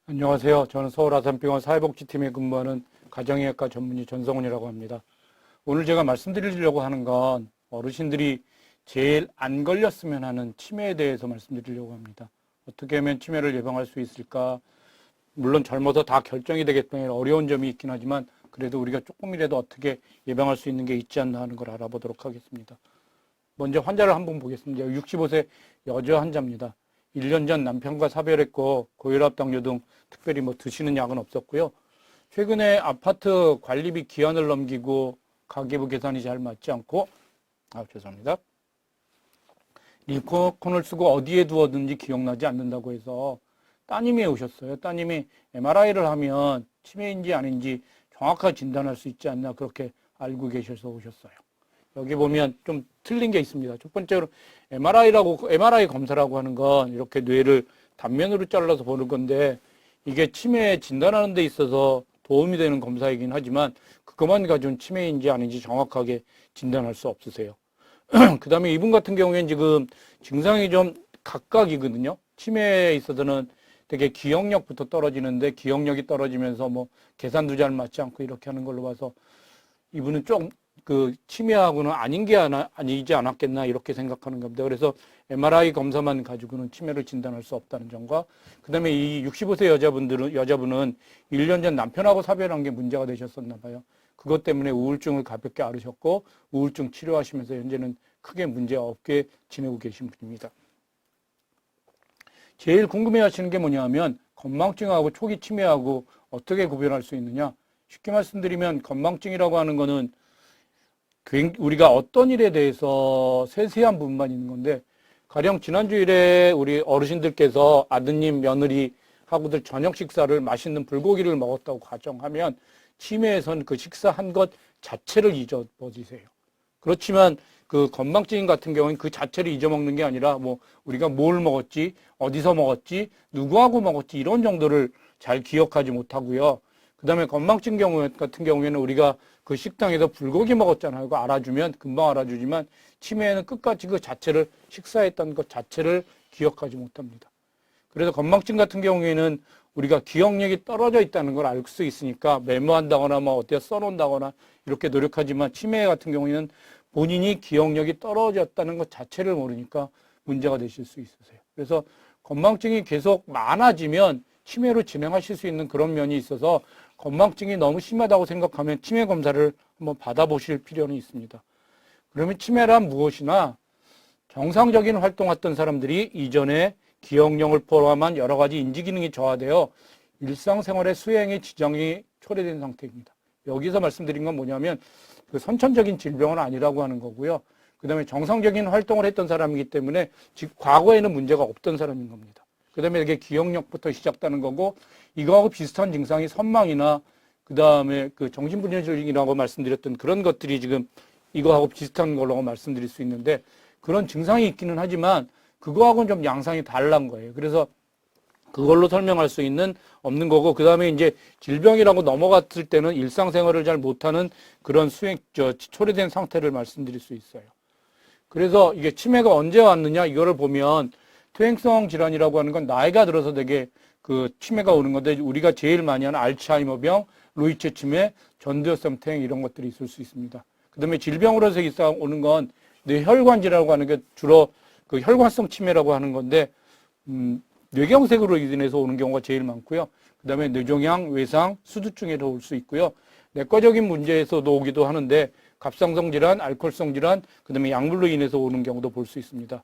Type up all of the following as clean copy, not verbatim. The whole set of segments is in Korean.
안녕하세요. 저는 서울 아산병원 사회복지팀에 근무하는 가정의학과 전문의 전성훈이라고 합니다. 오늘 제가 말씀드리려고 하는 건 어르신들이 제일 안 걸렸으면 하는 치매에 대해서 말씀드리려고 합니다. 어떻게 하면 치매를 예방할 수 있을까? 물론 젊어서 다 결정이 되기 때문에 어려운 점이 있긴 하지만 그래도 우리가 조금이라도 어떻게 예방할 수 있는 게 있지 않나 하는 걸 알아보도록 하겠습니다. 먼저 환자를 한번 보겠습니다. 65세 여자 환자입니다. 1년 전 남편과 사별했고 고혈압, 당뇨 등 특별히 드시는 약은 없었고요. 최근에 아파트 관리비 기한을 넘기고 가계부 계산이 잘 맞지 않고 죄송합니다. 리모컨을 쓰고 어디에 두었는지 기억나지 않는다고 해서 따님이 오셨어요. 따님이 MRI를 하면 치매인지 아닌지 정확하게 진단할 수 있지 않나 그렇게 알고 계셔서 오셨어요. 여기 보면 좀 틀린 게 있습니다. 첫 번째로 MRI 검사라고 하는 건 이렇게 뇌를 단면으로 잘라서 보는 건데 이게 치매 진단하는 데 있어서 도움이 되는 검사이긴 하지만 그것만 가지고는 치매인지 아닌지 정확하게 진단할 수 없으세요. 그 다음에 이분 같은 경우에는 지금 증상이 좀 각각이거든요. 치매에 있어서는 되게 기억력부터 떨어지는데 기억력이 떨어지면서 계산도 잘 맞지 않고 이렇게 하는 걸로 봐서 이분은 좀 치매하고는 아니지 않았겠나 이렇게 생각하는 겁니다. 그래서 MRI 검사만 가지고는 치매를 진단할 수 없다는 점과 그다음에 이 65세 여자분은 1년 전 남편하고 사별한 게 문제가 되셨었나 봐요. 그것 때문에 우울증을 가볍게 앓으셨고 우울증 치료하시면서 현재는 크게 문제 없게 지내고 계신 분입니다. 제일 궁금해하시는 게 뭐냐면 건망증하고 초기 치매하고 어떻게 구별할 수 있느냐. 쉽게 말씀드리면 건망증이라고 하는 거는 우리가 어떤 일에 대해서 세세한 부분만 있는 건데 가령 지난주일에 우리 어르신들께서 아드님, 며느리하고들 저녁 식사를 맛있는 불고기를 먹었다고 가정하면 치매에선 그 식사한 것 자체를 잊어버리세요. 그렇지만 그 건망증 같은 경우는 그 자체를 잊어먹는 게 아니라 우리가 뭘 먹었지, 어디서 먹었지, 누구하고 먹었지 이런 정도를 잘 기억하지 못하고요. 그 다음에 건망증 같은 경우에는 우리가 그 식당에서 불고기 먹었잖아요. 그거 알아주면 금방 알아주지만 치매에는 끝까지 그 자체를 식사했던 것 자체를 기억하지 못합니다. 그래서 건망증 같은 경우에는 우리가 기억력이 떨어져 있다는 걸 알 수 있으니까 메모한다거나 어디에 써놓는다거나 이렇게 노력하지만 치매 같은 경우에는 본인이 기억력이 떨어졌다는 것 자체를 모르니까 문제가 되실 수 있으세요. 그래서 건망증이 계속 많아지면 치매로 진행하실 수 있는 그런 면이 있어서 건망증이 너무 심하다고 생각하면 치매 검사를 한번 받아보실 필요는 있습니다. 그러면 치매란 무엇이나 정상적인 활동했던 사람들이 이전에 기억력을 포함한 여러 가지 인지기능이 저하되어 일상생활의 수행에 지장이 초래된 상태입니다. 여기서 말씀드린 건 뭐냐면 그 선천적인 질병은 아니라고 하는 거고요. 그 다음에 정상적인 활동을 했던 사람이기 때문에 즉 과거에는 문제가 없던 사람인 겁니다. 그 다음에 이게 기억력부터 시작되는 거고 이거하고 비슷한 증상이 선망이나 그 다음에 그 정신분열증이라고 말씀드렸던 그런 것들이 지금 이거하고 비슷한 걸로 말씀드릴 수 있는데 그런 증상이 있기는 하지만 그거하고는 좀 양상이 다른 거예요. 그래서 그걸로 설명할 수 있는 없는 거고 그 다음에 이제 질병이라고 넘어갔을 때는 일상생활을 잘 못하는 그런 초래된 상태를 말씀드릴 수 있어요. 그래서 이게 치매가 언제 왔느냐 이거를 보면 퇴행성 질환이라고 하는 건 나이가 들어서 되게 그 치매가 오는 건데 우리가 제일 많이 하는 알츠하이머병, 로이체 치매, 전두엽성 퇴행 이런 것들이 있을 수 있습니다. 그 다음에 질병으로서 오는 건 뇌혈관질이라고 하는 게 주로 그 혈관성 치매라고 하는 건데 뇌경색으로 인해서 오는 경우가 제일 많고요. 그 다음에 뇌종양, 외상, 수두증에서 올 수 있고요. 내과적인 문제에서도 오기도 하는데 갑상선 질환, 알코올성 질환, 그 다음에 약물로 인해서 오는 경우도 볼 수 있습니다.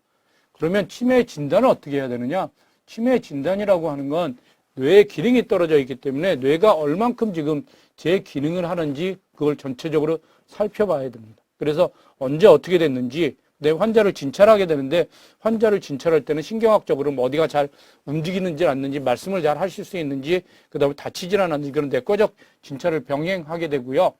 그러면 치매 진단을 어떻게 해야 되느냐? 치매 진단이라고 하는 건 뇌의 기능이 떨어져 있기 때문에 뇌가 얼만큼 지금 제 기능을 하는지 그걸 전체적으로 살펴봐야 됩니다. 그래서 언제 어떻게 됐는지 내 환자를 진찰하게 되는데 환자를 진찰할 때는 신경학적으로 어디가 잘 움직이는지 않는지 말씀을 잘 하실 수 있는지 그다음에 다치질 않았는지 그런 내과적 진찰을 병행하게 되고요.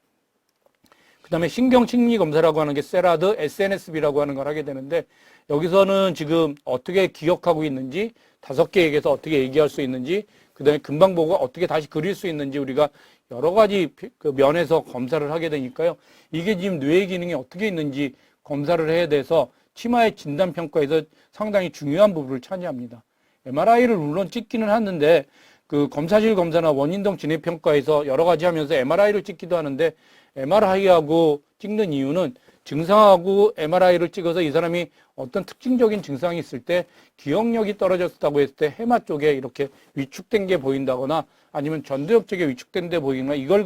그다음에 신경심리검사라고 하는 게 세라드, SNSB라고 하는 걸 하게 되는데 여기서는 지금 어떻게 기억하고 있는지 5개 얘기해서 어떻게 얘기할 수 있는지 그다음에 금방 보고 어떻게 다시 그릴 수 있는지 우리가 여러 가지 그 면에서 검사를 하게 되니까요. 이게 지금 뇌의 기능이 어떻게 있는지 검사를 해야 돼서 치매의 진단평가에서 상당히 중요한 부분을 차지합니다. MRI를 물론 찍기는 하는데 그 검사실 검사나 원인동 진행평가에서 여러 가지 하면서 MRI를 찍기도 하는데 MRI하고 찍는 이유는 증상하고 MRI를 찍어서 이 사람이 어떤 특징적인 증상이 있을 때 기억력이 떨어졌다고 했을 때 해마 쪽에 이렇게 위축된 게 보인다거나 아니면 전두엽 쪽에 위축된 데 보이거나 이걸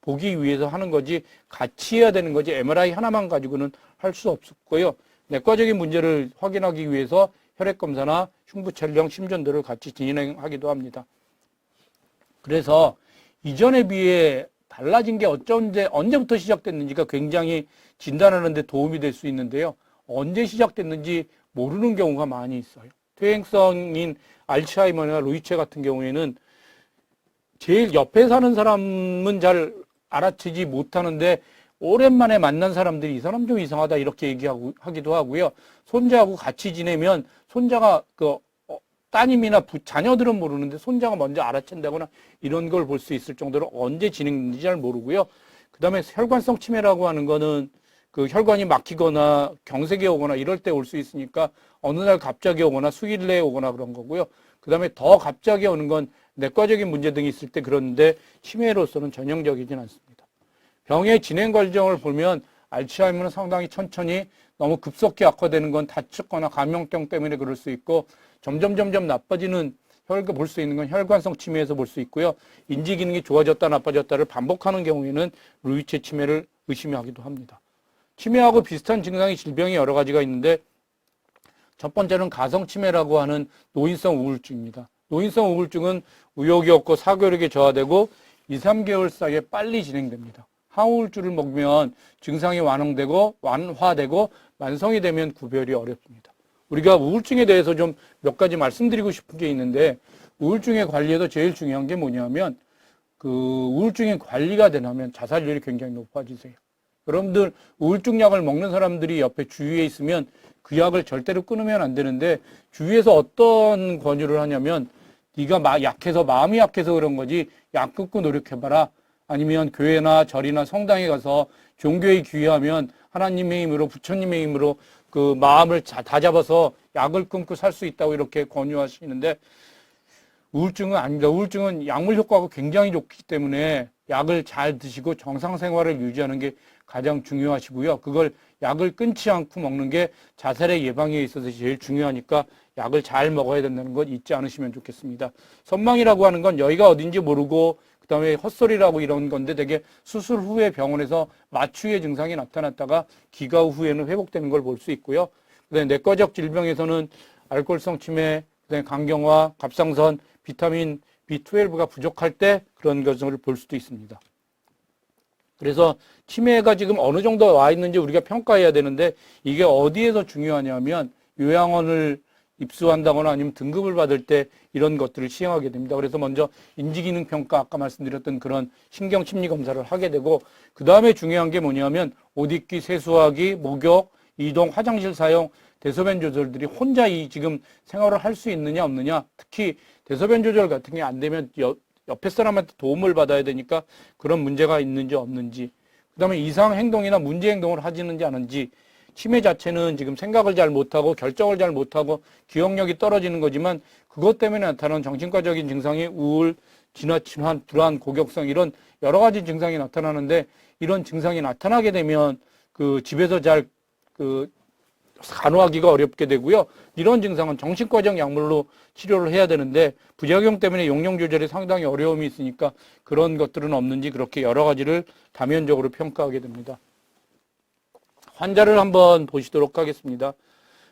보기 위해서 하는 거지 같이 해야 되는 거지 MRI 하나만 가지고는 할 수 없었고요. 내과적인 문제를 확인하기 위해서 혈액검사나 흉부 촬영, 심전도를 같이 진행하기도 합니다. 그래서 이전에 비해 달라진 게 언제부터 시작됐는지가 굉장히 진단하는 데 도움이 될 수 있는데요. 언제 시작됐는지 모르는 경우가 많이 있어요. 퇴행성인 알츠하이머나 루이체 같은 경우에는 제일 옆에 사는 사람은 잘 알아채지 못하는데 오랜만에 만난 사람들이 이 사람 좀 이상하다 이렇게 하기도 하고요. 손자하고 같이 지내면 손자가 따님이나 자녀들은 모르는데 손자가 먼저 알아챈다거나 이런 걸 볼 수 있을 정도로 언제 진행되는지 잘 모르고요. 그 다음에 혈관성 치매라고 하는 거는 그 혈관이 막히거나 경색이 오거나 이럴 때 올 수 있으니까 어느 날 갑자기 오거나 수일 내에 오거나 그런 거고요. 그 다음에 더 갑자기 오는 건 내과적인 문제 등이 있을 때 그런데 치매로서는 전형적이진 않습니다. 병의 진행 과정을 보면 알츠하이머는 상당히 천천히 너무 급속히 악화되는 건 다쳤거나 감염병 때문에 그럴 수 있고 점점 나빠지는 볼 수 있는 건 혈관성 치매에서 볼 수 있고요. 인지 기능이 좋아졌다 나빠졌다를 반복하는 경우에는 루이체 치매를 의심하기도 합니다. 치매하고 비슷한 증상의 질병이 여러 가지가 있는데 첫 번째는 가성치매라고 하는 노인성 우울증입니다. 노인성 우울증은 의욕이 없고 사고력이 저하되고 2, 3개월 사이에 빨리 진행됩니다. 항우울주를 먹으면 증상이 완화되고 만성이 되면 구별이 어렵습니다. 우리가 우울증에 대해서 좀 몇 가지 말씀드리고 싶은 게 있는데 우울증의 관리에서 제일 중요한 게 뭐냐면 그 우울증이 관리가 되면 자살률이 굉장히 높아지세요. 여러분들 우울증 약을 먹는 사람들이 옆에 주위에 있으면 그 약을 절대로 끊으면 안 되는데 주위에서 어떤 권유를 하냐면 네가 마음이 약해서 그런 거지 약 끊고 노력해봐라. 아니면 교회나 절이나 성당에 가서 종교에 귀의하면 하나님의 힘으로 부처님의 힘으로 그 마음을 다 잡아서 약을 끊고 살 수 있다고 이렇게 권유하시는데 우울증은 아닙니다. 우울증은 약물 효과가 굉장히 좋기 때문에 약을 잘 드시고 정상 생활을 유지하는 게 가장 중요하시고요. 그걸 약을 끊지 않고 먹는 게 자살의 예방에 있어서 제일 중요하니까 약을 잘 먹어야 된다는 것 잊지 않으시면 좋겠습니다. 선망이라고 하는 건 여기가 어딘지 모르고 그다음에 헛소리라고 이런 건데 되게 수술 후에 병원에서 마취의 증상이 나타났다가 기가 후에는 회복되는 걸 볼 수 있고요. 그다음에 내과적 질병에서는 알코올성 치매, 그다음에 간경화, 갑상선, 비타민 B12가 부족할 때 그런 것을 볼 수도 있습니다. 그래서 치매가 지금 어느 정도 와 있는지 우리가 평가해야 되는데 이게 어디에서 중요하냐면 요양원을 입수한다거나 아니면 등급을 받을 때 이런 것들을 시행하게 됩니다. 그래서 먼저 인지기능 평가 아까 말씀드렸던 그런 신경심리 검사를 하게 되고 그 다음에 중요한 게 뭐냐면 옷 입기, 세수하기, 목욕, 이동, 화장실 사용, 대소변 조절들이 혼자 지금 생활을 할 수 있느냐 없느냐 특히 대소변 조절 같은 게 안 되면 옆에 사람한테 도움을 받아야 되니까 그런 문제가 있는지 없는지 그 다음에 이상 행동이나 문제 행동을 하지는지 않은지 치매 자체는 지금 생각을 잘 못하고 결정을 잘 못하고 기억력이 떨어지는 거지만 그것 때문에 나타나는 정신과적인 증상이 우울, 진화, 불안, 고격성 이런 여러 가지 증상이 나타나는데 이런 증상이 나타나게 되면 그 집에서 잘 간호하기가 어렵게 되고요. 이런 증상은 정신과적 약물로 치료를 해야 되는데 부작용 때문에 용량 조절에 상당히 어려움이 있으니까 그런 것들은 없는지 그렇게 여러 가지를 다면적으로 평가하게 됩니다. 환자를 한번 보시도록 하겠습니다.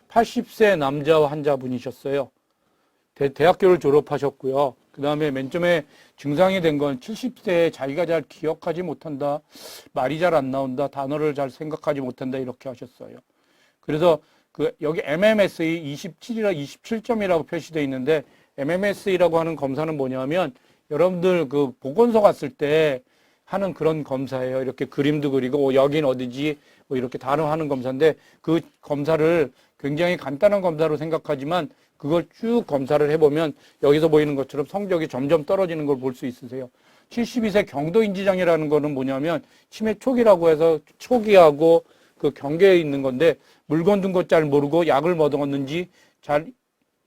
80세 남자 환자분이셨어요. 대학교를 졸업하셨고요. 그 다음에 맨 처음에 증상이 된 건 70세에 자기가 잘 기억하지 못한다. 말이 잘 안 나온다. 단어를 잘 생각하지 못한다. 이렇게 하셨어요. 그래서 여기 MMSE 27점이라고 표시되어 있는데 MMSE라고 하는 검사는 뭐냐면 여러분들 그 보건소 갔을 때 하는 그런 검사예요. 이렇게 그림도 그리고 여긴 어디지 뭐 이렇게 단어하는 검사인데 그 검사를 굉장히 간단한 검사로 생각하지만 그걸 쭉 검사를 해보면 여기서 보이는 것처럼 성적이 점점 떨어지는 걸 볼 수 있으세요. 72세 경도인지장애라는 거는 뭐냐면 치매 초기라고 해서 초기하고 그 경계에 있는 건데 물건 둔 것 잘 모르고 약을 뭐 먹었는지 잘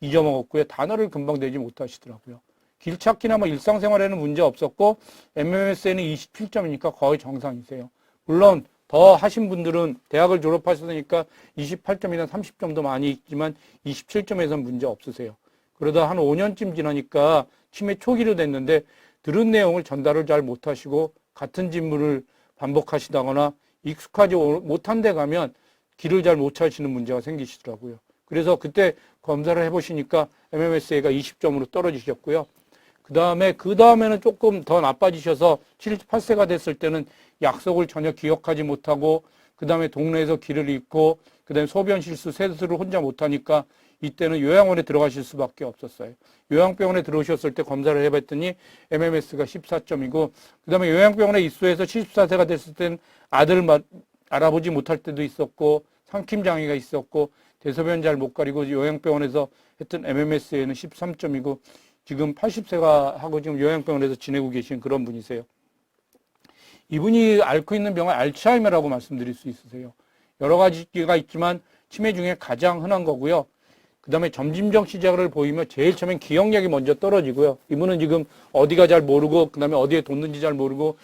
잊어먹었고요. 단어를 금방 내지 못하시더라고요. 길 찾기나 뭐 일상생활에는 문제 없었고 MMS에는 27점이니까 거의 정상이세요. 물론 더 하신 분들은 대학을 졸업하셨으니까 28점이나 30점도 많이 있지만 27점에선 문제 없으세요. 그러다 한 5년쯤 지나니까 치매 초기로 됐는데 들은 내용을 전달을 잘 못하시고 같은 질문을 반복하시다거나 익숙하지 못한 데 가면 길을 잘 못 찾으시는 문제가 생기시더라고요. 그래서 그때 검사를 해보시니까 MMSA가 20점으로 떨어지셨고요. 그 다음에는 조금 더 나빠지셔서 78세가 됐을 때는 약속을 전혀 기억하지 못하고, 그 다음에 동네에서 길을 잃고, 그 다음에 소변 실수, 세수를 혼자 못하니까 이때는 요양원에 들어가실 수밖에 없었어요. 요양병원에 들어오셨을 때 검사를 해봤더니 MMS가 14점이고, 그 다음에 요양병원에 입소해서 74세가 됐을 때는 아들을 알아보지 못할 때도 있었고, 삼킴장애가 있었고, 대소변 잘 못 가리고 요양병원에서 했던 MMS에는 13점이고, 지금 80세가 하고 지금 요양병원에서 지내고 계신 그런 분이세요. 이분이 앓고 있는 병은 알츠하이머라고 말씀드릴 수 있으세요. 여러 가지가 있지만 치매 중에 가장 흔한 거고요. 그 다음에 점진적 시작을 보이면 제일 처음엔 기억력이 먼저 떨어지고요. 이분은 지금 어디가 잘 모르고, 그 다음에 어디에 뒀는지 잘 모르고,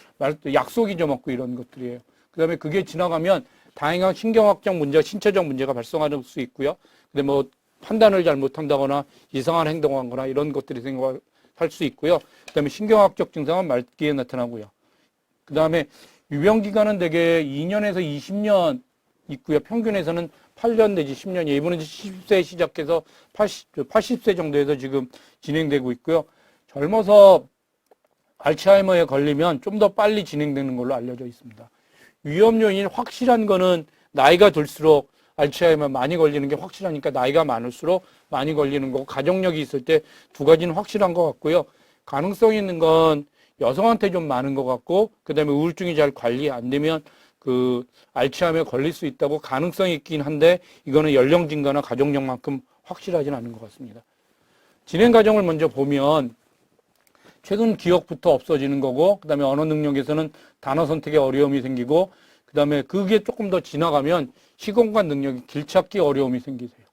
약속 잊어먹고 이런 것들이에요. 그 다음에 그게 지나가면 다양한 신경학적 문제, 신체적 문제가 발생할 수 있고요. 근데 뭐 판단을 잘 못한다거나 이상한 행동하거나 이런 것들이 생각할 수 있고요. 그 다음에 신경학적 증상은 말기에 나타나고요. 그 다음에 유병기간은 대개 2년에서 20년 있고요. 평균에서는 8년 내지 10년이에요. 이분은 70세 시작해서 80세 정도에서 지금 진행되고 있고요. 젊어서 알츠하이머에 걸리면 좀 더 빨리 진행되는 걸로 알려져 있습니다. 위험 요인이 확실한 거는 나이가 들수록 알츠하이머 많이 걸리는 게 확실하니까 나이가 많을수록 많이 걸리는 거고, 가족력이 있을 때 두 가지는 확실한 것 같고요. 가능성 있는 건 여성한테 좀 많은 것 같고, 그 다음에 우울증이 잘 관리 안 되면 그 알츠하이머에 걸릴 수 있다고 가능성이 있긴 한데, 이거는 연령 증가나 가족력만큼 확실하진 않은 것 같습니다. 진행 과정을 먼저 보면 최근 기억부터 없어지는 거고, 그 다음에 언어 능력에서는 단어 선택에 어려움이 생기고, 그 다음에 그게 조금 더 지나가면 시공간 능력이 길찾기 어려움이 생기세요.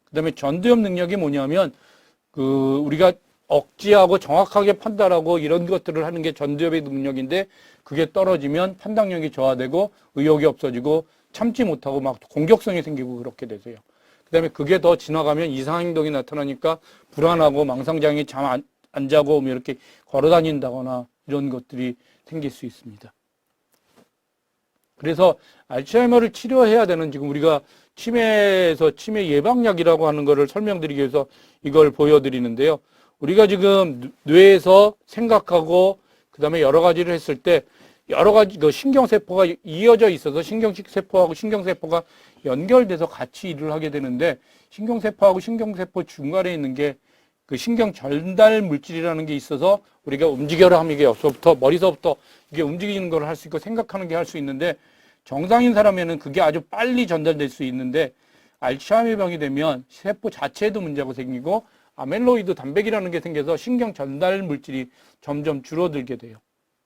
그 다음에 전두엽 능력이 뭐냐면 우리가 억지하고 정확하게 판단하고 이런 것들을 하는 게 전두엽의 능력인데, 그게 떨어지면 판단력이 저하되고 의욕이 없어지고 참지 못하고 막 공격성이 생기고 그렇게 되세요. 그 다음에 그게 더 지나가면 이상행동이 나타나니까 불안하고 망상장애, 잠 안 자고 뭐 이렇게 걸어 다닌다거나 이런 것들이 생길 수 있습니다. 그래서 알츠하이머를 치료해야 되는, 지금 우리가 치매에서 치매 예방약이라고 하는 거를 설명드리기 위해서 이걸 보여드리는데요. 우리가 지금 뇌에서 생각하고 그 다음에 여러 가지를 했을 때 여러 가지 그 신경세포가 이어져 있어서 신경세포하고 신경세포가 연결돼서 같이 일을 하게 되는데, 신경세포하고 신경세포 중간에 있는 게 그 신경 전달 물질이라는 게 있어서 우리가 움직여라 하면 이게 여기서부터 머리서부터 이게 움직이는 걸 할 수 있고 생각하는 게 할 수 있는데, 정상인 사람에는 그게 아주 빨리 전달될 수 있는데, 알츠하이머 병이 되면 세포 자체에도 문제가 생기고 아멜로이드 단백이라는 게 생겨서 신경 전달 물질이 점점 줄어들게 돼요.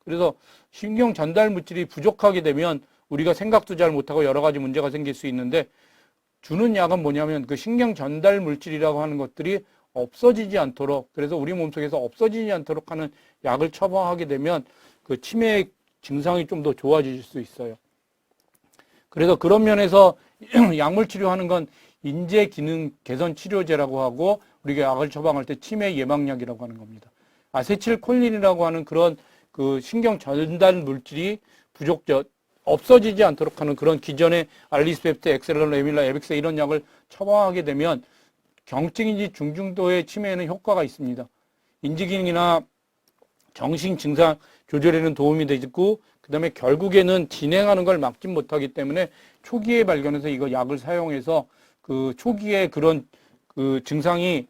그래서 신경 전달 물질이 부족하게 되면 우리가 생각도 잘 못하고 여러 가지 문제가 생길 수 있는데, 주는 약은 뭐냐면 그 신경 전달 물질이라고 하는 것들이 없어지지 않도록, 그래서 우리 몸속에서 없어지지 않도록 하는 약을 처방하게 되면 그 치매 증상이 좀 더 좋아질 수 있어요. 그래서 그런 면에서 약물 치료하는 건 인제 기능 개선 치료제라고 하고, 우리가 약을 처방할 때 치매 예방약이라고 하는 겁니다. 아세틸콜린이라고 하는 그런 그 신경 전달 물질이 없어지지 않도록 하는 그런 기존의 알리스펩트, 엑셀런, 에밀라, 에빅스 이런 약을 처방하게 되면 경증인지 중증도의 치매에는 효과가 있습니다. 인지기능이나 정신 증상 조절에는 도움이 되고, 그 다음에 결국에는 진행하는 걸 막지 못하기 때문에 초기에 발견해서 이거 약을 사용해서 그 초기에 그런 그 증상이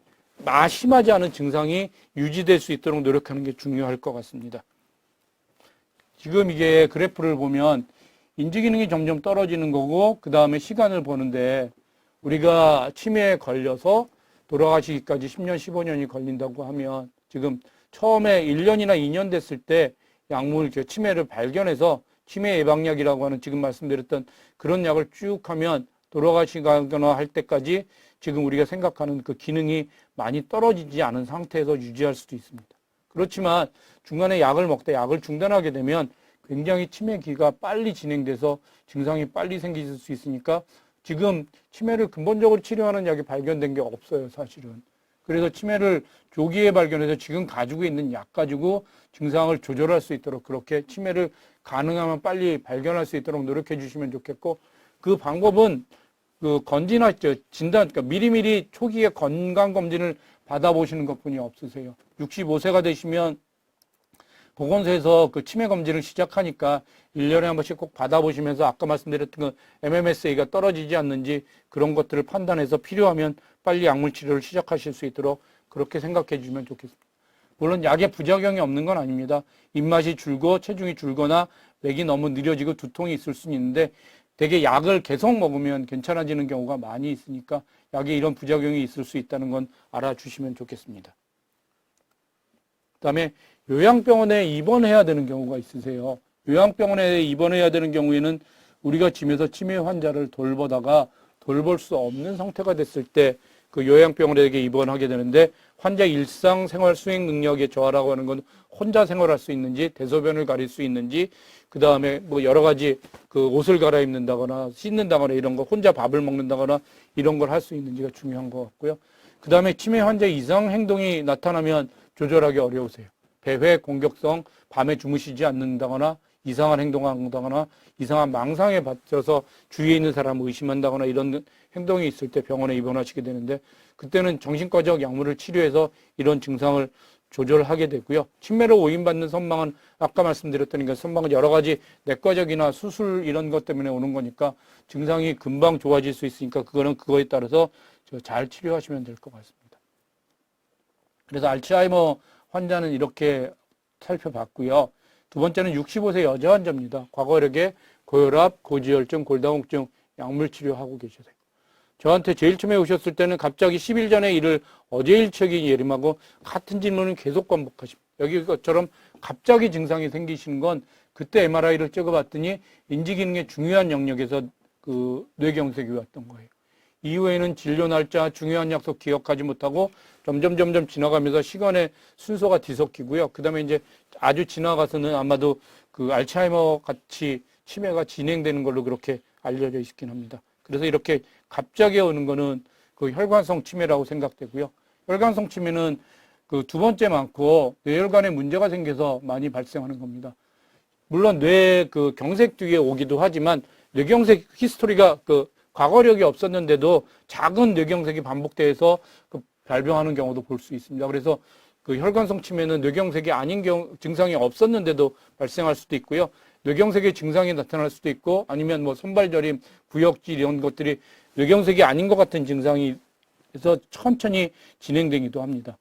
심하지 않은 증상이 유지될 수 있도록 노력하는 게 중요할 것 같습니다. 지금 이게 그래프를 보면 인지기능이 점점 떨어지는 거고, 그 다음에 시간을 보는데, 우리가 치매에 걸려서 돌아가시기까지 10년, 15년이 걸린다고 하면, 지금 처음에 1년이나 2년 됐을 때 약물, 치매를 발견해서 치매 예방약이라고 하는 지금 말씀드렸던 그런 약을 쭉 하면 돌아가시거나 할 때까지 지금 우리가 생각하는 그 기능이 많이 떨어지지 않은 상태에서 유지할 수도 있습니다. 그렇지만 중간에 약을 먹다 약을 중단하게 되면 굉장히 치매기가 빨리 진행돼서 증상이 빨리 생길 수 있으니까 지금 치매를 근본적으로 치료하는 약이 발견된 게 없어요, 사실은. 그래서 치매를 조기에 발견해서 지금 가지고 있는 약 가지고 증상을 조절할 수 있도록 그렇게 치매를 가능하면 빨리 발견할 수 있도록 노력해 주시면 좋겠고, 그 방법은 그 진단, 그러니까 미리미리 초기에 건강검진을 받아보시는 것뿐이 없으세요. 65세가 되시면 보건소에서 그 치매 검진을 시작하니까 1년에 한 번씩 꼭 받아보시면서 아까 말씀드렸던 그 MMSA가 떨어지지 않는지 그런 것들을 판단해서 필요하면 빨리 약물 치료를 시작하실 수 있도록 그렇게 생각해 주시면 좋겠습니다. 물론 약에 부작용이 없는 건 아닙니다. 입맛이 줄고 체중이 줄거나 맥이 너무 느려지고 두통이 있을 수는 있는데 되게 약을 계속 먹으면 괜찮아지는 경우가 많이 있으니까 약에 이런 부작용이 있을 수 있다는 건 알아주시면 좋겠습니다. 그다음에 요양병원에 입원해야 되는 경우가 있으세요. 요양병원에 입원해야 되는 경우에는 우리가 집에서 치매 환자를 돌보다가 돌볼 수 없는 상태가 됐을 때 그 요양병원에 입원하게 되는데 환자 일상생활 수행 능력의 저하라고 하는 건 혼자 생활할 수 있는지 대소변을 가릴 수 있는지 그다음에 뭐 여러 가지 그 옷을 갈아입는다거나 씻는다거나 이런 거 혼자 밥을 먹는다거나 이런 걸 할 수 있는지가 중요한 것 같고요. 그다음에 치매 환자 이상 행동이 나타나면 조절하기 어려우세요. 배회 공격성, 밤에 주무시지 않는다거나 이상한 행동을 한다거나 이상한 망상에 빠져서 주위에 있는 사람을 의심한다거나 이런 행동이 있을 때 병원에 입원하시게 되는데 그때는 정신과적 약물을 치료해서 이런 증상을 조절하게 되고요. 치매로 오인받는 선망은 아까 말씀드렸던 게 선망은 여러 가지 내과적이나 수술 이런 것 때문에 오는 거니까 증상이 금방 좋아질 수 있으니까 그거는 그거에 따라서 잘 치료하시면 될 것 같습니다. 그래서 알츠하이머 환자는 이렇게 살펴봤고요. 두 번째는 65세 여자 환자입니다. 과거력에 고혈압, 고지혈증, 골다공증 약물 치료하고 계세요. 저한테 제일 처음에 오셨을 때는 갑자기 10일 전에 일을 어제 일처리 예림하고 같은 질문을 계속 반복하십니다. 여기처럼 갑자기 증상이 생기시는 건 그때 MRI를 찍어봤더니 인지기능의 중요한 영역에서 그 뇌경색이 왔던 거예요. 이후에는 진료 날짜, 중요한 약속 기억하지 못하고 점점 지나가면서 시간의 순서가 뒤섞이고요. 그 다음에 이제 아주 지나가서는 아마도 그 알츠하이머 같이 치매가 진행되는 걸로 그렇게 알려져 있긴 합니다. 그래서 이렇게 갑자기 오는 거는 그 혈관성 치매라고 생각되고요. 혈관성 치매는 그 두 번째 많고 뇌혈관에 문제가 생겨서 많이 발생하는 겁니다. 물론 뇌 그 경색 뒤에 오기도 하지만 뇌경색 히스토리가 그 과거력이 없었는데도 작은 뇌경색이 반복돼서 그 발병하는 경우도 볼 수 있습니다. 그래서 그 혈관성 치매는 뇌경색이 아닌 증상이 없었는데도 발생할 수도 있고요. 뇌경색의 증상이 나타날 수도 있고 아니면 뭐 손발저림, 구역질 이런 것들이 뇌경색이 아닌 것 같은 증상이 해서 천천히 진행되기도 합니다.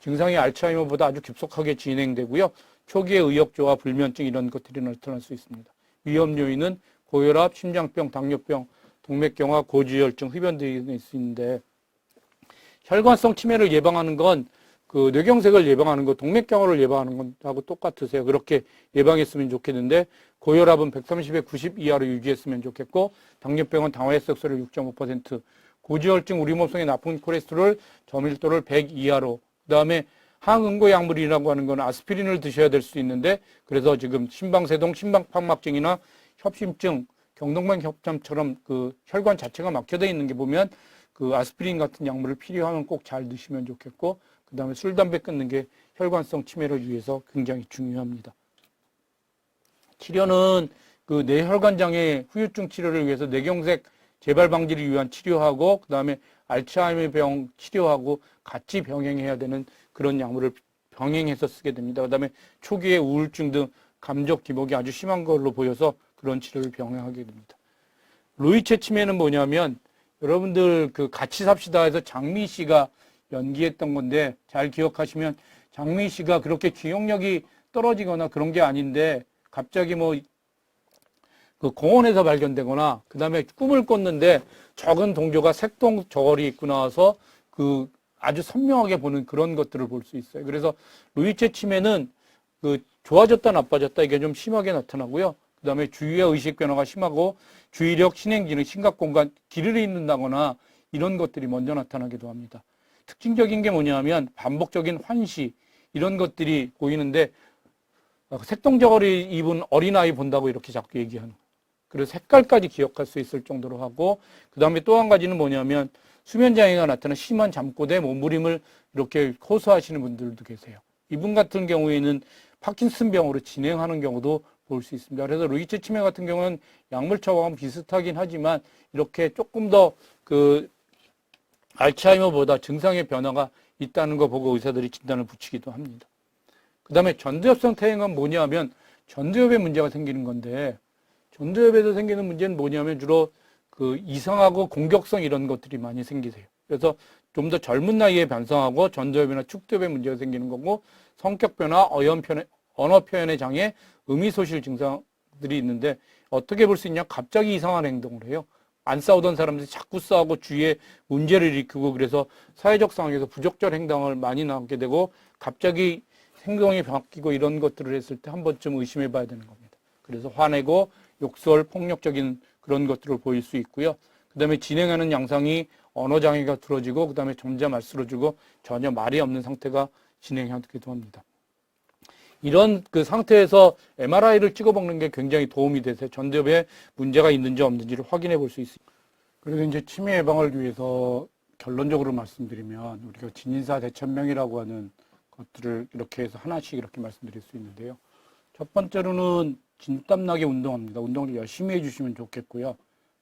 증상이 알츠하이머보다 아주 급속하게 진행되고요. 초기에 의욕저하, 불면증 이런 것들이 나타날 수 있습니다. 위험 요인은 고혈압, 심장병, 당뇨병, 동맥경화, 고지혈증, 흡연 등이 있는데 혈관성 치매를 예방하는 건 그 뇌경색을 예방하는 거, 동맥경화를 예방하는 것하고 똑같으세요. 그렇게 예방했으면 좋겠는데 고혈압은 130에 90 이하로 유지했으면 좋겠고 당뇨병은 당화혈색소를 6.5%, 고지혈증, 우리 몸속의 나쁜 콜레스테롤 저밀도를 100 이하로 그다음에 항응고 약물이라고 하는 건 아스피린을 드셔야 될 수 있는데 그래서 지금 심방세동, 심방판막증이나 협심증, 경동맥 협jam처럼 그 혈관 자체가 막혀져 있는 게 보면 그 아스피린 같은 약물을 필요하면 꼭 잘 드시면 좋겠고 그 다음에 술, 담배 끊는 게 혈관성 치매를 위해서 굉장히 중요합니다. 치료는 그 뇌혈관장애 후유증 치료를 위해서 뇌경색 재발 방지를 위한 치료하고 그 다음에 알츠하이머병 치료하고 같이 병행해야 되는 그런 약물을 병행해서 쓰게 됩니다. 그 다음에 초기에 우울증 등 감정 기복이 아주 심한 걸로 보여서 그런 치료를 병행하게 됩니다. 루이체 치매는 뭐냐면 여러분들 그 같이 삽시다 해서 장미 씨가 연기했던 건데 잘 기억하시면 장미 씨가 그렇게 기억력이 떨어지거나 그런 게 아닌데 갑자기 뭐 그 공원에서 발견되거나 그 다음에 꿈을 꿨는데 적은 동조가 색동 저걸이 입고 나와서 그 아주 선명하게 보는 그런 것들을 볼 수 있어요. 그래서 루이체 치매는 그 좋아졌다 나빠졌다 이게 좀 심하게 나타나고요. 그 다음에 주의의 의식 변화가 심하고 주의력, 신행기능, 심각공간, 길을 잃는다거나 이런 것들이 먼저 나타나기도 합니다. 특징적인 게 뭐냐면 반복적인 환시, 이런 것들이 보이는데 색동저고리 입은 어린아이 본다고 이렇게 자꾸 얘기하는 거예요. 그래서 색깔까지 기억할 수 있을 정도로 하고 그 다음에 또 한 가지는 뭐냐면 수면장애가 나타난 심한 잠꼬대, 몸부림을 이렇게 호소하시는 분들도 계세요. 이분 같은 경우에는 파킨슨병으로 진행하는 경우도 볼 수 있습니다. 그래서 루이츠 치매 같은 경우는 약물 처방은 비슷하긴 하지만 이렇게 조금 더 그 알츠하이머보다 증상의 변화가 있다는 거 보고 의사들이 진단을 붙이기도 합니다. 그 다음에 전두엽성 퇴행은 뭐냐면 전두엽에 문제가 생기는 건데 전두엽에서 생기는 문제는 뭐냐면 주로 그 이상하고 공격성 이런 것들이 많이 생기세요. 그래서 좀 더 젊은 나이에 변성하고 전두엽이나 축두엽에 문제가 생기는 거고 성격 변화, 언어 표현의 장애, 의미소실 증상들이 있는데 어떻게 볼 수 있냐? 갑자기 이상한 행동을 해요. 안 싸우던 사람들이 자꾸 싸우고 주위에 문제를 일으키고 그래서 사회적 상황에서 부적절 행동을 많이 나오게 되고 갑자기 행동이 바뀌고 이런 것들을 했을 때 한 번쯤 의심해 봐야 되는 겁니다. 그래서 화내고 욕설, 폭력적인 그런 것들을 보일 수 있고요. 그 다음에 진행하는 양상이 언어장애가 두러지고 그 다음에 점점 말쓰러지고 전혀 말이 없는 상태가 진행하기도 합니다. 이런 그 상태에서 MRI를 찍어먹는 게 굉장히 도움이 돼서 전두엽에 문제가 있는지 없는지를 확인해 볼 수 있습니다. 그래서 이제 치매 예방을 위해서 결론적으로 말씀드리면 우리가 진인사 대천명이라고 하는 것들을 이렇게 해서 하나씩 이렇게 말씀드릴 수 있는데요. 첫 번째로는 진땀나게 운동합니다. 운동을 열심히 해주시면 좋겠고요.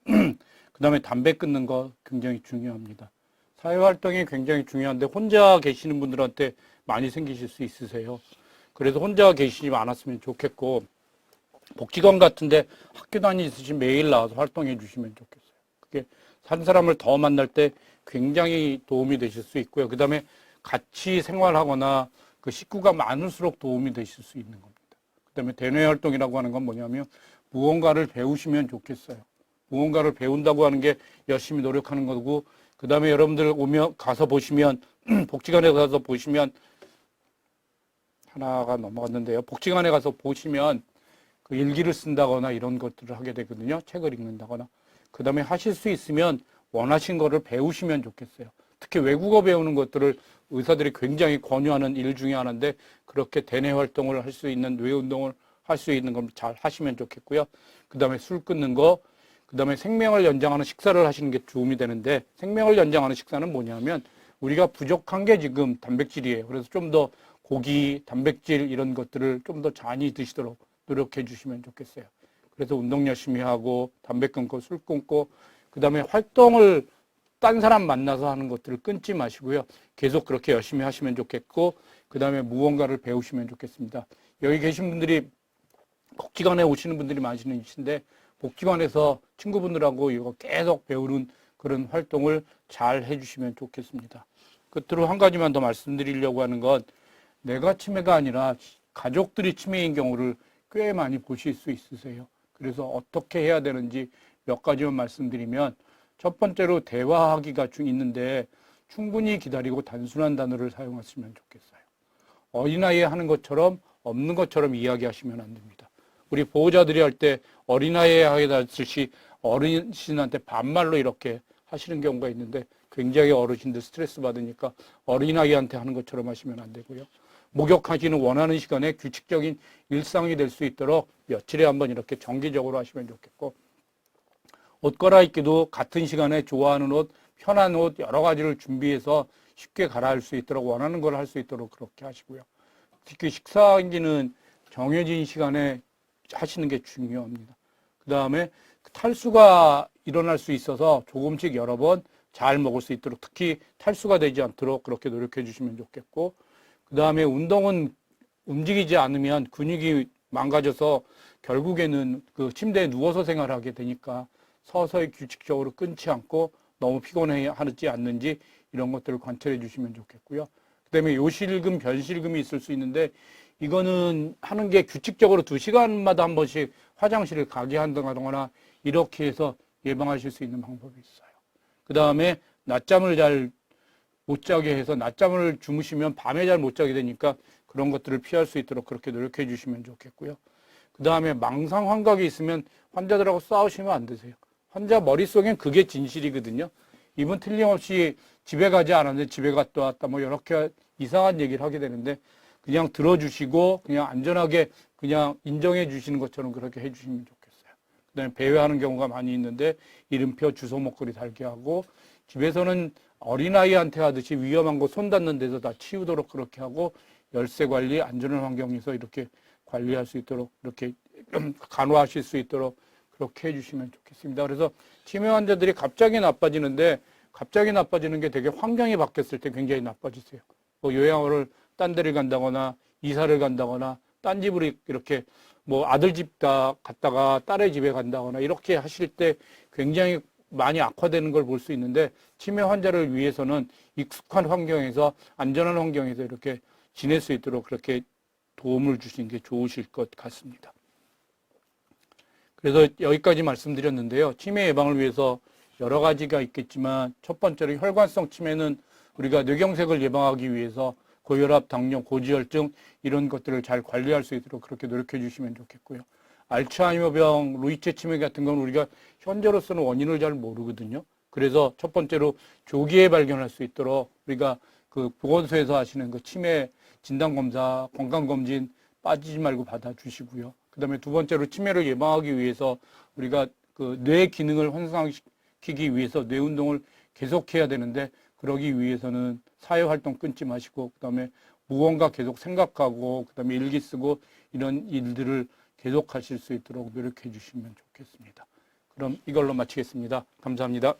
그 다음에 담배 끊는 거 굉장히 중요합니다. 사회활동이 굉장히 중요한데 혼자 계시는 분들한테 많이 생기실 수 있으세요. 그래서 혼자 계시지 않았으면 좋겠고 복지관 같은데 학교 다니듯이 매일 나와서 활동해 주시면 좋겠어요. 그게 한 사람을 더 만날 때 굉장히 도움이 되실 수 있고요. 그 다음에 같이 생활하거나 그 식구가 많을수록 도움이 되실 수 있는 겁니다. 그 다음에 대뇌 활동이라고 하는 건 뭐냐면 무언가를 배우시면 좋겠어요. 무언가를 배운다고 하는 게 열심히 노력하는 거고 그 다음에 여러분들 오면 가서 보시면 복지관에 가서 보시면 하나가 넘어갔는데요. 복지관에 가서 보시면 그 일기를 쓴다거나 이런 것들을 하게 되거든요. 책을 읽는다거나. 그 다음에 하실 수 있으면 원하신 거를 배우시면 좋겠어요. 특히 외국어 배우는 것들을 의사들이 굉장히 권유하는 일 중에 하나인데 그렇게 대뇌 활동을 할 수 있는 뇌 운동을 할 수 있는 걸 잘 하시면 좋겠고요. 그 다음에 술 끊는 거, 그 다음에 생명을 연장하는 식사를 하시는 게 도움이 되는데 생명을 연장하는 식사는 뭐냐면 우리가 부족한 게 지금 단백질이에요. 그래서 좀 더 고기, 단백질 이런 것들을 좀 더 많이 드시도록 노력해 주시면 좋겠어요. 그래서 운동 열심히 하고 담배 끊고 술 끊고 그 다음에 활동을 딴 사람 만나서 하는 것들을 끊지 마시고요. 계속 그렇게 열심히 하시면 좋겠고 그 다음에 무언가를 배우시면 좋겠습니다. 여기 계신 분들이 복지관에 오시는 분들이 많으신데 복지관에서 친구분들하고 이거 계속 배우는 그런 활동을 잘 해주시면 좋겠습니다. 끝으로 한 가지만 더 말씀드리려고 하는 건 내가 치매가 아니라 가족들이 치매인 경우를 꽤 많이 보실 수 있으세요. 그래서 어떻게 해야 되는지 몇 가지만 말씀드리면 첫 번째로 대화하기가 있는데 충분히 기다리고 단순한 단어를 사용하시면 좋겠어요. 어린아이에 하는 것처럼 없는 것처럼 이야기하시면 안 됩니다. 우리 보호자들이 할 때 어린아이에 하듯이 어르신한테 반말로 이렇게 하시는 경우가 있는데 굉장히 어르신들 스트레스 받으니까 어린아이한테 하는 것처럼 하시면 안 되고요. 목욕하시는 원하는 시간에 규칙적인 일상이 될 수 있도록 며칠에 한번 이렇게 정기적으로 하시면 좋겠고 옷 갈아입기도 같은 시간에 좋아하는 옷, 편한 옷 여러 가지를 준비해서 쉽게 갈아입을 수 있도록 원하는 걸 할 수 있도록 그렇게 하시고요. 특히 식사기는 정해진 시간에 하시는 게 중요합니다. 그 다음에 탈수가 일어날 수 있어서 조금씩 여러 번 잘 먹을 수 있도록 특히 탈수가 되지 않도록 그렇게 노력해 주시면 좋겠고 그 다음에 운동은 움직이지 않으면 근육이 망가져서 결국에는 그 침대에 누워서 생활하게 되니까 서서히 규칙적으로 끊지 않고 너무 피곤해하지 않는지 이런 것들을 관찰해 주시면 좋겠고요. 그 다음에 요실금, 변실금이 있을 수 있는데 이거는 하는 게 규칙적으로 2시간마다 한 번씩 화장실을 가게 한다거나 이렇게 해서 예방하실 수 있는 방법이 있어요. 그 다음에 낮잠을 잘 못 자게 해서 낮잠을 주무시면 밤에 잘 못 자게 되니까 그런 것들을 피할 수 있도록 그렇게 노력해 주시면 좋겠고요. 그 다음에 망상 환각이 있으면 환자들하고 싸우시면 안 되세요. 환자 머릿속엔 그게 진실이거든요. 이분 틀림없이 집에 가지 않았는데 집에 갔다 왔다 뭐 이렇게 이상한 얘기를 하게 되는데 그냥 들어주시고 그냥 안전하게 그냥 인정해 주시는 것처럼 그렇게 해주시면 좋겠어요. 그다음에 배회하는 경우가 많이 있는데 이름표, 주소, 목걸이 달게 하고 집에서는 어린아이한테 하듯이 위험한 거 손 닿는 데서 다 치우도록 그렇게 하고 열쇠 관리, 안전한 환경에서 이렇게 관리할 수 있도록 이렇게 간호하실 수 있도록 그렇게 해주시면 좋겠습니다. 그래서 치매 환자들이 갑자기 나빠지는데 갑자기 나빠지는 게 되게 환경이 바뀌었을 때 굉장히 나빠지세요. 뭐 요양원을 딴 데를 간다거나 이사를 간다거나 딴 집으로 이렇게 뭐 아들 집 갔다가 딸의 집에 간다거나 이렇게 하실 때 굉장히 많이 악화되는 걸 볼 수 있는데 치매 환자를 위해서는 익숙한 환경에서 안전한 환경에서 이렇게 지낼 수 있도록 그렇게 도움을 주시는 게 좋으실 것 같습니다. 그래서 여기까지 말씀드렸는데요. 치매 예방을 위해서 여러 가지가 있겠지만 첫 번째로 혈관성 치매는 우리가 뇌경색을 예방하기 위해서 고혈압, 당뇨, 고지혈증 이런 것들을 잘 관리할 수 있도록 그렇게 노력해 주시면 좋겠고요. 알츠하이머병, 루이체 치매 같은 건 우리가 현재로서는 원인을 잘 모르거든요. 그래서 첫 번째로 조기에 발견할 수 있도록 우리가 그 보건소에서 하시는 그 치매 진단검사, 건강검진 빠지지 말고 받아주시고요. 그 다음에 두 번째로 치매를 예방하기 위해서 우리가 그 뇌 기능을 향상시키기 위해서 뇌 운동을 계속해야 되는데 그러기 위해서는 사회활동 끊지 마시고 그 다음에 무언가 계속 생각하고 그 다음에 일기 쓰고 이런 일들을 계속 하실 수 있도록 노력해 주시면 좋겠습니다. 그럼 이걸로 마치겠습니다. 감사합니다.